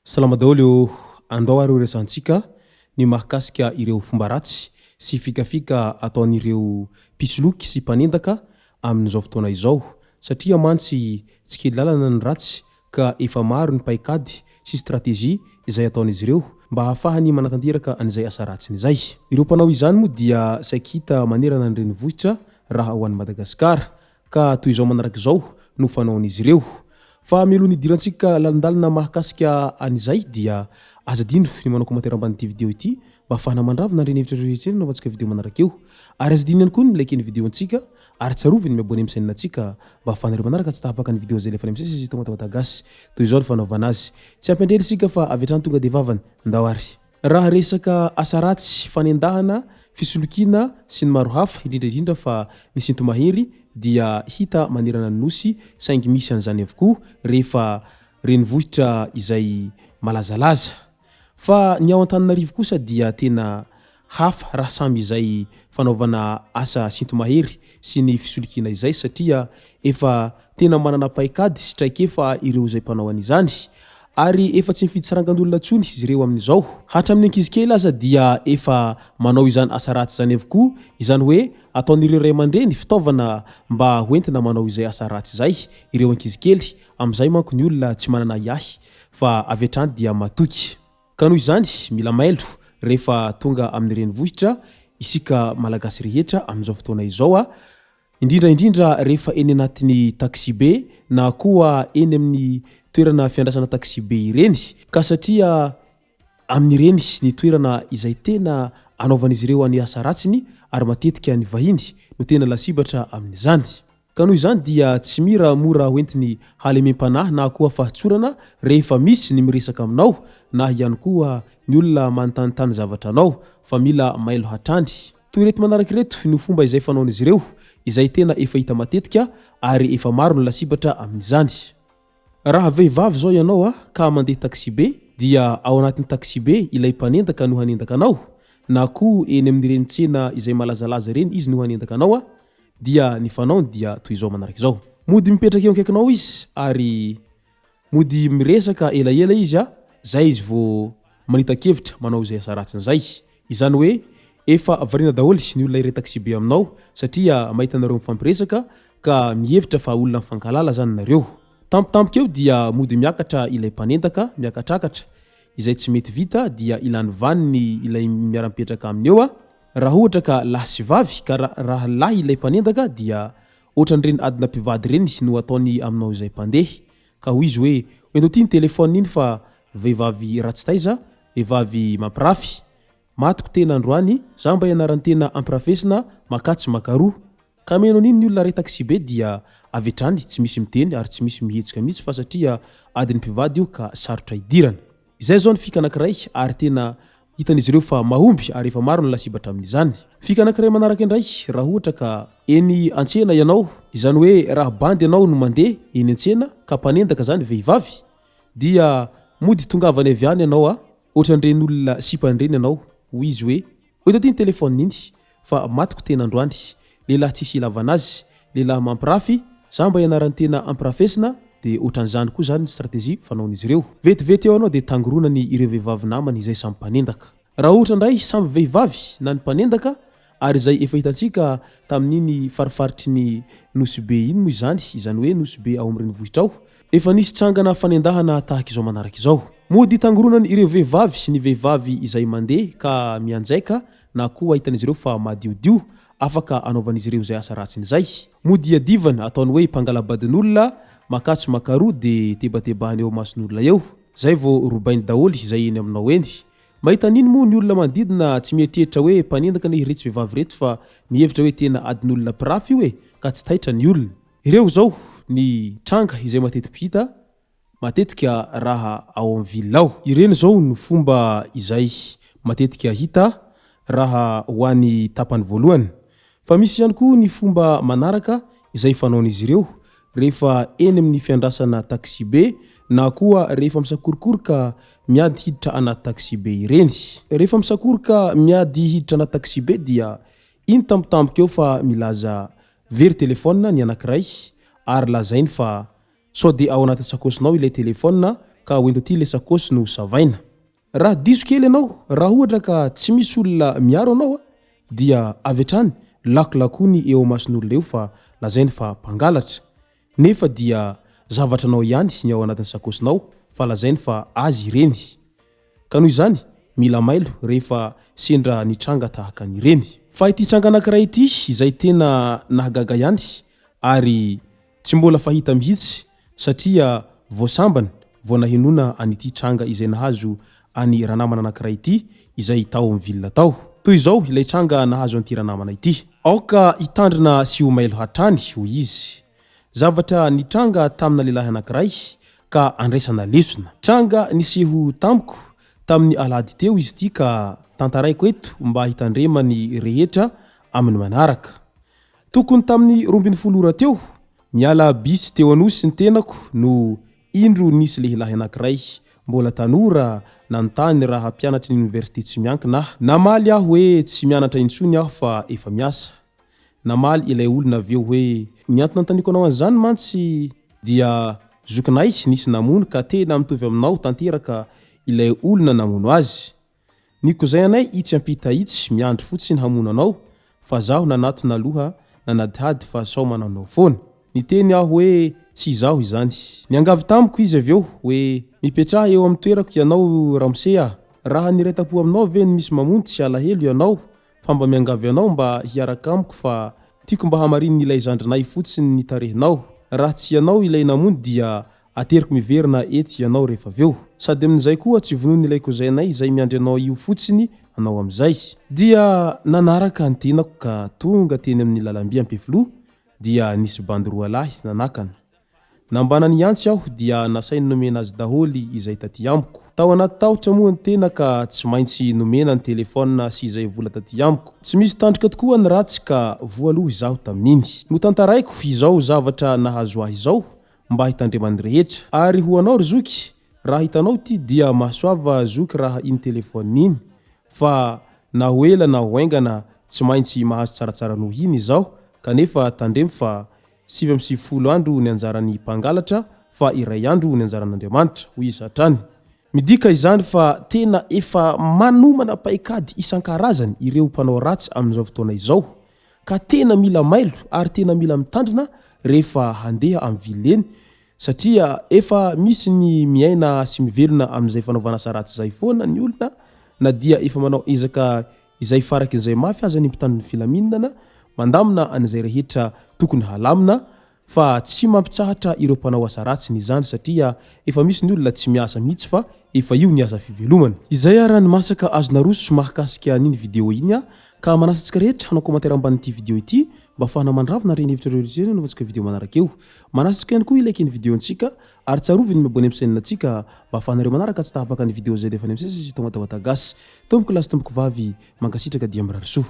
Salama daholo andao areo resantsika ny mahakasika ireo fomba ratsy sy fikafika ataon'ireo pisoloky sy mpanendaka amin'izao fotoana izao satria mantsy tsy kely lalana ny ratsy ka efa maro ny paikady sy stratégie izay ataon'izy ireo mba hahafahany manatanteraka an'izay asa ratsiny izay. Ireo mpanao izany moa dia saikita manerana ny renivohitra raha ho an'i Madagasikara ka toy izao manaraka izao no fanaon'izy ireo. Fa mialohan'ny idirantsika lalandalina mahakasika an'izay dia aza dino ny manao commentaire amban'ity vidéo ity mba ahafahana mandravina ireny hevitra rehetra ireny naovantsika vidéo manaraka eo. Ary aza dino ihany koa ny like ny vidéo antsika ary tsaroviny miabone amin'ny chaîne antsika mba ahafahanareo manaraka tsy tahapaka ny vidéo zay lefa misy tomata gasy toy izao ny fanaovana azy. Tsy ampendrely isika fa avy hatrany tonga dia vavany ndao ary. Raha resaka asa ratsy fanendahana, fisolokiana sy ny maro hafa indrindra fa ny sintomahery dia hita manerana ny nosy saingy misy an'izany avokoa rehefa renivohitra izay malazalaza. Fa ny ao Antananarivo kosa dia tena hafa raha samy izay fanaovana asa sintomahery sy ny fisolokiana izay satria efa tena manana paikady sy traikefa ireo izay mpanao an'izany. Ary efa tsy mifidy sarangan'olona tsony izy ireo amin'izao. Hatramin'ny ankizy kely aza dia efa manao izany asa ratsy izany avokoa, izany hoe ataon'ireo ray aman-dreny fitaovana mba hoentina manao izay asa ratsy izay ireo ankizy kely. Amin'izay manko ny olona tsy manana yahy fa avy hatrany dia matoky. Ka noho izany mila mailo rehefa tonga amin'ny renivohitra isika malagasy rehetra amin'izao fotoana izao indrindra rehefa eny anatin'ny taxi be na koa eny amin'ny toerana fiandrasana taxi be ireny ka satria amin'ireny ny toerana izay tena anaovan'izy ireo any asa ratsiny ary matetika ny vahiny no tena lasibatra amin'izany. Ka noho izany dia tsy mira mora hoentiny halemem-panahy na koa fahatsorana rehefa misy ny miresaka aminao na ihany koa ny olona manontanytany zavatra anao fa mila mailo hatrany. Toy reto manaraka reto ny fomba izay fanaon'izy ireo izay tena efa hita matetika ary efa maro ny lasibatra amin'izany. Raha vehivavy zao ianao ka mandeha taxi be dia ao anatin'ny taxi be ilay mpanendaka no hanendaka anao na koa eny amin'ireny tsena izay malazalaza ireny izy no hanendaka anao dia ny fanaony dia toy izao manaraka izao. Mody mipetraka eo akaikinao izy ary mody miresaka elaela izy zay izy vao manitakevitra manao izay asa ratsiny zay. Izany hoe efa variana daholo ny olona iray taxi be aminao satria mahita nareo mifampiresaka ka mihevitra fa olona mifankalala zany nareo. Tampotampoka eo dia mody miakatra ilay mpanendaka miakatrakatra izay tsy mety vita dia ilany vaniny ilay miara-mipetraka aminy eo raha ohatra ka lahy sy vavy ka raha lahy ilay mpanendaka dia ohatran'ireny adina mpivady ireny no ataony aminao izay mpandeha ka hoy izy hoe ento ty ny telefôny iny fa vehivavy ratsy taiza vehivavy mampirafy matoko tena androany za mba ianaran'ny tena ampirafesina makatsy makaroa ka meno an'iny ny olona ray taxi be dia avy hatrany tsy misy miteny ary tsy misy mihetsika mihitsy fa satria adiny mpivady io ka sarotra idirana. Izay zao ny fika anankiray ary tena hitan'izy ireo fa mahomby ary efa maro ny lasibatra amin'izany. Fika anankiray manaraka indray raha ohatra ka eny antsena ianao izany hoe raha bandy ianao no mandeha eny antsena ka mpanendaka zany vehivavy dia mody tongavany avy any ianao ohatran'ireny olona sipan'ireny ianao hoy izy hoe eto ty ny telefôny iny fa matoko tena androany lehilahy tsisy ilavana azy lehilahy mampirafy za mba ianaran'ny tena ampirafesina dia ohatran'izany koa zany ny stratégie fanaon'izy ireo. Vetivety eo anao dia tangoronany ireo vehivavy namany izay samy mpanendaka. Raha ohatra indray samy vehivavy na ny mpanendaka ary izay efa hitantsika tamin'iny farifaritry ny nosy be iny moa izany hoe nosy be ao amin'ny renivohitra ao efa nisy trangana fanendahana tahaka izao manaraka izao. Mody tangoronany ireo vehivavy sy ny vehivavy izay mandeha ka mianjaika na koa hitan'izy ireo fa madiodio afaka anaovan'izy ireo izay asa ratsiny izay. Mody adivana ataony hoe mpangalabadin'olona makatsy makaroa dia tebatebahany eo mason'olona eo zay vao robainy daholo izay eny aminao eny. Mahita an'iny moa ny olona manodidina tsy mieritreritra hoe mpanendaka ne iretsy vehivavy reto fa mihevitra hoe tena adin'olona pirafy io ka tsy taitra ny olona. Ireo zao ny tranga izay matetika hita matetika raha ao amin'ny ville ao. Ireny zao ny fomba izay matetika hita raha ho an'ny tapany voalohany. Fa misy ihany koa ny fomba manaraka izay fanaon'izy ireo rehefa eny amin'ny fiandrasana taxi be na koa rehefa misakorokorika miady hiditra anaty taxi be ireny. Rehefa misakoroka miady hiditra anaty taxi be dia iny tampotampoka eo fa milaza very telefônina ny anankiray ary lazainy fa sao dia ao anaty sakosonao ilay telefônina ka hoento ty le sakosy no savaina. Raha diso kely ianao, raha ohatra ka tsy misy olona miaro anao dia avy hatrany lakolakony eo amason'olona eo fa lazainy fa mpangalatra. Nefa dia zavatra anao ihany ny ao anatin'ny sakosinao fa lazainy fa azy ireny. Ka noho izany mila mailo rehefa sendra nitranga tahaka an'ireny. Fa ity tranga anankiray ity izay tena nahagaga ihany ary tsy mbola fahita mihitsy satria voasambana vao nahenona an'ity tranga izay nahazo any ranamana anankiray ity izay tao amin'ny vilona tao. Toy izao ilay tranga nahazo an'ity ranamana ity. Aoka hitandrina sy ho mailo hatrany hoy izy. Zavatra nitranga tamina lehilahy anankiray ka andraisana lesona. Tranga niseho tamiko tamin'ny alahady teo izy ity ka tantaraiko eto mba hitandremany rehetra amin'ny manaraka. Tokony tamin'ny 12 ora teo niala bisy teo anosy ny tenako no indro nisy lehilahy anankiray mbola tanora nanontany raha mpianatry ny université tsy miankina aho. Namaly aho hoe tsy mianatra intsony aho fa efa miasa. Namaly ilay olona aveo hoe niantona antaniko anao an'izany mantsy dia zokinay nisy namono ka tena mitovy aminao tanteraka ilay olona namono azy. Niko zay anay itsy ampita itsy miandry fotsiny hamono anao fa zaho nanatona aloha nanadihady fa sao mananao foana. Niteny aho hoe tsy izaho izany. Niangavy tamiko izy aveo hoe mipetraha eo amin'ny toerako ianao Ramsea. Raha nireta-po aminao ve misy mamono tsy alahelo ianao fa mba miangavy ianao mba hiaraka amiko fa tiako mba hamarininy ilay zandrinay fotsiny nitarehinao. Raha tsy ianao ilay namono dia ateriko miverina etsy ianao rehefa aveo. Sady amin'izay koa tsy vonoiny ilay kozainay izay miandry anao io fotsiny anao amin'izay. Dia nanaraka ny tenako ka tonga teny amin'ny lalamby Ampefilo dia nisy bandy roa lahy nanakana. Nambana ny antsy aho dia nasainy nomena azy daholy izay taty amiko. Tao anaty tahotra moa ny tena ka tsy maintsy nomena ny telefona sy izay vola taty amiko. Tsy misy tandrika tokoa ny ratsy ka voaloha izaho tamin'iny. No tantaraiko izao zavatra nahazo ahy izao mba hitandremany rehetra. Ary ho anao ry zoky, raha hitanao ity dia mahasoava zoky raha iny telefona iny fa na hoela na hoaingana tsy maintsy mahazo tsaratsara noho iny izao kanefa tandremo fa 70 andro ny anjarany mpangalatra fa iray andro ny anjaran'Andriamanitra hoy izy hatrany. Midika izany fa tena efa manomana paikady isan-karazany ireo mpanao ratsy amin'izao fotoana izao ka tena mila mailo ary tena mila mitandrina rehefa handeha amin'ny vileny satria efa misy ny miaina sy mivelona amin'izay fanaovana saratsy izay foana ny olona na dia efa manao ezaka izay farakin'izay mafy aza ny mpitandriny filaminana mandamina an'izay rehetra tokony halamina fa tsy mampitsahatra ireo mpanao asa ratsy ny izany satria efa misy ny olona tsy miasa mihitsy fa efa io ny asa fivelomana. Izay ara ny masaka azona roso mahakasika n'iny video iny ka manasantsika rehetra hanao commentaire ambanin'ity video ity mba fahana mandravina reny hevitra rehetra novatsika video manaraka eo. Manasantsika ihany koa ilaiky ny video antsika ary tsaroviny miabony amin'ny chaîne antsika mba afahanareo manaraka tsy tahapaka ny video zay defa ny amsesy sy tomata vatagasy. Tomboko lasy tomboko vavy mankasitraka dia mirarisoa.